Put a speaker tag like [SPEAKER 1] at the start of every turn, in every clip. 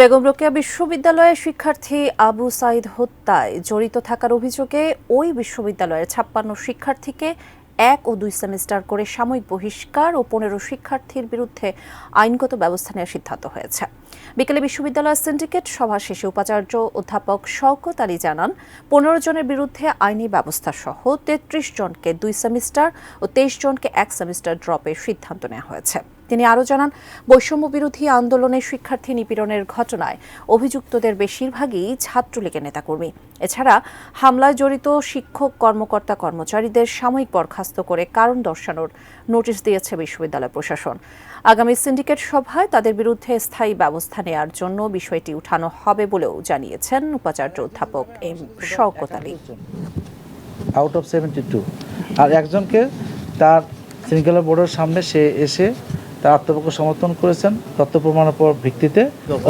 [SPEAKER 1] বেগম রোকেয়া বিশ্ববিদ্যালয়ের শিক্ষার্থী আবু সাইদ হত্যায় জড়িত থাকার অভিযোগে ওই বিশ্ববিদ্যালয়ের ৫৬ শিক্ষার্থীকে ১ ও ২ সেমিস্টার করে সাময়িক বহিষ্কার ও ১৫ শিক্ষার্থীর বিরুদ্ধে আইনগত ব্যবস্থা নেওয়ার সিদ্ধান্ত হয়েছে। বিকেলে বিশ্ববিদ্যালয়ের সিন্ডিকেট সভা শেষে উপাচার্য অধ্যাপক শওকত আলী জানান, ১৫ জনের বিরুদ্ধে আইনি ব্যবস্থা সহ ৩৩ জনকে ২ সেমিস্টার ও ২৩ জনকে ১ সেমিস্টার ড্রপের সিদ্ধান্ত নেওয়া হয়েছে। তিনি আরও জানান, বৈষম্য বিরোধী আন্দোলনে শিক্ষার্থী নিপীড়নের ঘটনায় অভিযুক্তদের বেশিরভাগই ছাত্রলীগের নেতাকর্মী। এছাড়া হামলায় জড়িত শিক্ষক, কর্মকর্তা, কর্মচারীদের সাময়িক বরখাস্ত করে কারণ দর্শানোর নোটিশ দিয়েছে বিশ্ববিদ্যালয় প্রশাসন। আগামী সিন্ডিকেট সভায় তাদের বিরুদ্ধে স্থায়ী ব্যবস্থা নেওয়ার জন্য বিষয়টি উঠানো হবে বলেও জানিয়েছেন উপাচার্য অধ্যাপক M Shawkat Ali.
[SPEAKER 2] Out of 72 আর একজনকে তার শৃঙ্খলা বোর্ডের সামনে সে এসে তার আত্মপক্ষ সমর্থন করেছেন, তথ্য প্রমাণের ভিত্তিতে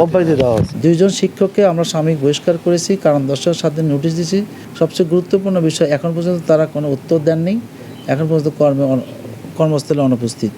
[SPEAKER 2] অব্যাহতি দেওয়া হয়েছে। ২ জন শিক্ষককে আমরা সাময়িক বহিষ্কার করেছি, কারণ ১০টার সাথে নোটিশ দিয়েছি। সবচেয়ে গুরুত্বপূর্ণ বিষয়, এখন পর্যন্ত তারা কোনো উত্তর দেননি, এখন পর্যন্ত কর্মস্থলে অনুপস্থিত।